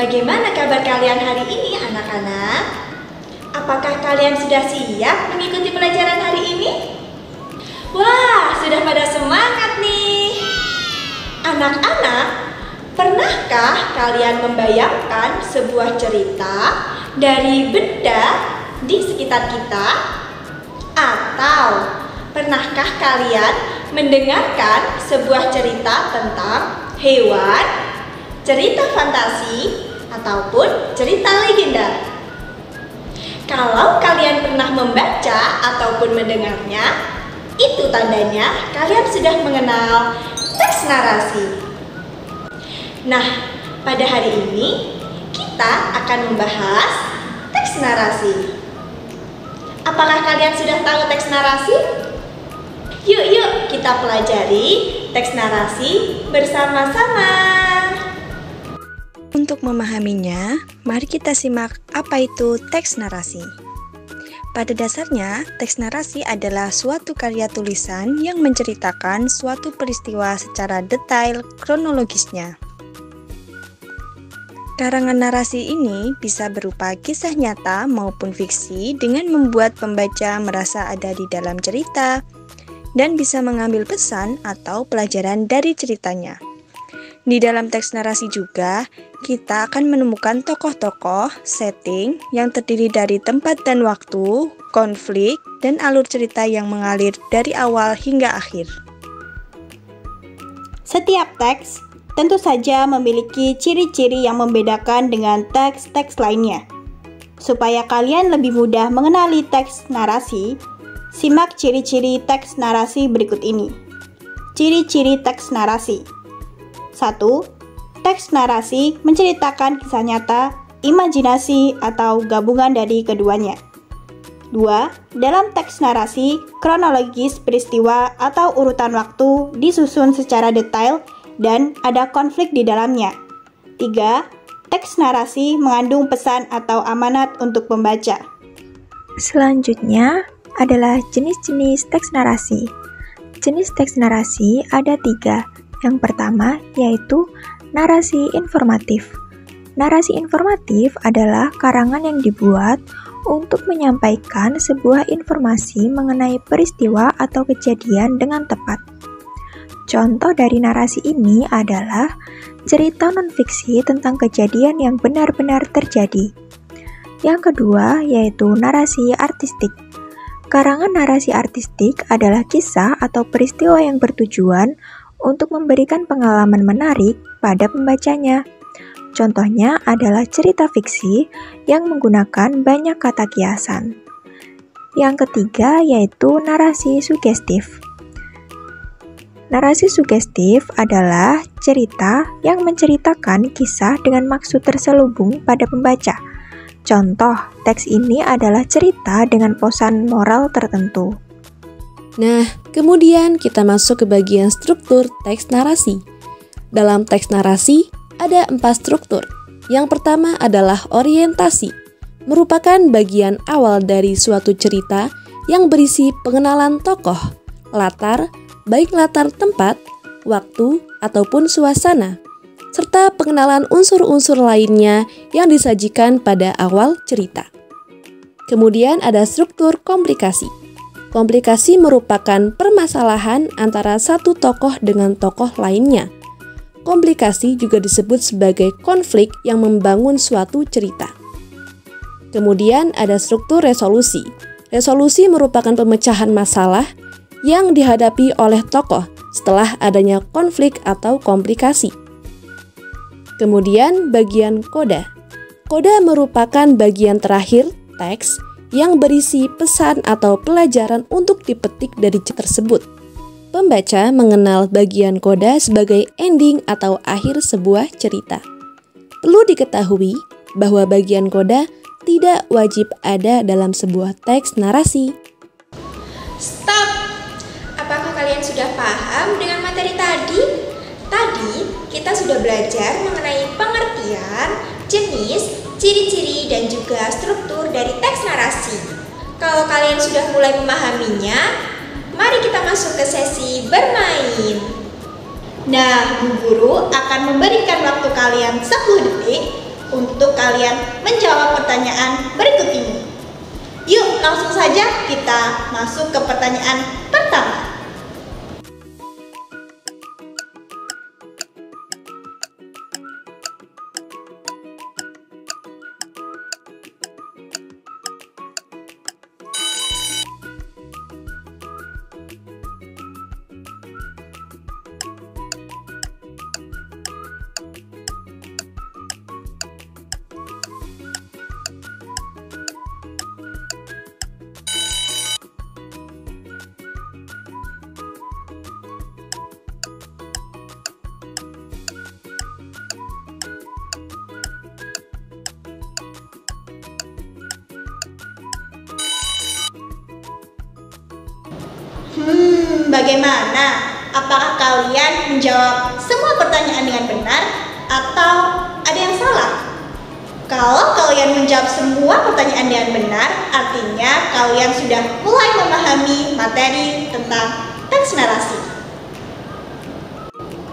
Bagaimana kabar kalian hari ini anak-anak? Apakah kalian sudah siap mengikuti pelajaran hari ini? Wah, sudah pada semangat nih. Anak-anak, pernahkah kalian membayangkan sebuah cerita dari benda di sekitar kita? Atau pernahkah kalian mendengarkan sebuah cerita tentang hewan, cerita fantasi, ataupun cerita legenda? Kalau kalian pernah membaca ataupun mendengarnya, itu tandanya kalian sudah mengenal teks narasi. Nah, pada hari ini kita akan membahas teks narasi. Apakah kalian sudah tahu teks narasi? Yuk kita pelajari teks narasi bersama-sama. Untuk memahaminya, mari kita simak apa itu teks narasi. Pada dasarnya, teks narasi adalah suatu karya tulisan yang menceritakan suatu peristiwa secara detail kronologisnya. Karangan narasi ini bisa berupa kisah nyata maupun fiksi dengan membuat pembaca merasa ada di dalam cerita dan bisa mengambil pesan atau pelajaran dari ceritanya. Di dalam teks narasi juga, kita akan menemukan tokoh-tokoh, setting yang terdiri dari tempat dan waktu, konflik, dan alur cerita yang mengalir dari awal hingga akhir. Setiap teks tentu saja memiliki ciri-ciri yang membedakan dengan teks-teks lainnya. Supaya kalian lebih mudah mengenali teks narasi, simak ciri-ciri teks narasi berikut ini. Ciri-ciri teks narasi. 1. Teks narasi menceritakan kisah nyata, imajinasi, atau gabungan dari keduanya. 2. Dalam teks narasi, kronologis peristiwa atau urutan waktu disusun secara detail dan ada konflik di dalamnya. 3. Teks narasi mengandung pesan atau amanat untuk pembaca. Selanjutnya adalah jenis-jenis teks narasi. Jenis teks narasi ada 3. Yang pertama yaitu narasi informatif. Narasi informatif adalah karangan yang dibuat untuk menyampaikan sebuah informasi mengenai peristiwa atau kejadian dengan tepat. Contoh dari narasi ini adalah cerita non-fiksi tentang kejadian yang benar-benar terjadi. Yang kedua yaitu narasi artistik. Karangan narasi artistik adalah kisah atau peristiwa yang bertujuan untuk memberikan pengalaman menarik pada pembacanya. Contohnya adalah cerita fiksi yang menggunakan banyak kata kiasan. Yang ketiga yaitu narasi sugestif. Narasi sugestif adalah cerita yang menceritakan kisah dengan maksud terselubung pada pembaca. Contoh, teks ini adalah cerita dengan pesan moral tertentu. Nah, kemudian kita masuk ke bagian struktur teks narasi. Dalam teks narasi, ada 4 struktur. Yang pertama adalah orientasi, merupakan bagian awal dari suatu cerita yang berisi pengenalan tokoh, latar, baik latar tempat, waktu, ataupun suasana, serta pengenalan unsur-unsur lainnya yang disajikan pada awal cerita. Kemudian ada struktur komplikasi. Komplikasi merupakan permasalahan antara satu tokoh dengan tokoh lainnya. Komplikasi juga disebut sebagai konflik yang membangun suatu cerita. Kemudian ada struktur resolusi. Resolusi merupakan pemecahan masalah yang dihadapi oleh tokoh setelah adanya konflik atau komplikasi. Kemudian bagian koda. Koda merupakan bagian terakhir teks yang berisi pesan atau pelajaran untuk dipetik dari cerita tersebut. Pembaca mengenal bagian koda sebagai ending atau akhir sebuah cerita. Perlu diketahui bahwa bagian koda tidak wajib ada dalam sebuah teks narasi. Stop! Apakah kalian sudah paham dengan materi tadi? Tadi kita sudah belajar mengenai pengertian, jenis, ciri-ciri, dan juga struktur dari teks narasi. Kalau kalian sudah mulai memahaminya, mari kita masuk ke sesi bermain. Nah, Bu Guru akan memberikan waktu kalian 10 detik untuk kalian menjawab pertanyaan berikut ini. Yuk, langsung saja kita masuk ke pertanyaan pertama. Bagaimana? Apakah kalian menjawab semua pertanyaan dengan benar atau ada yang salah? Kalau kalian menjawab semua pertanyaan dengan benar, artinya kalian sudah mulai memahami materi tentang teks narasi.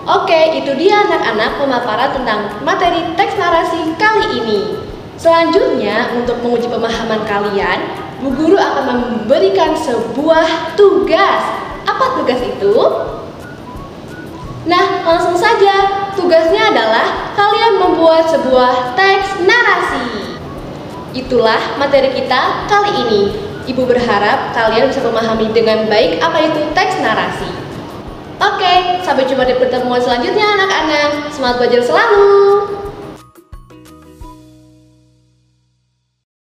Oke, itu dia anak-anak pemaparan tentang materi teks narasi kali ini. Selanjutnya, untuk menguji pemahaman kalian, Bu Guru akan memberikan sebuah tugas. Apa tugas itu? Nah, langsung saja. Tugasnya adalah kalian membuat sebuah teks narasi. Itulah materi kita kali ini. Ibu berharap kalian bisa memahami dengan baik apa itu teks narasi. Oke, sampai jumpa di pertemuan selanjutnya anak-anak. Semangat belajar selalu!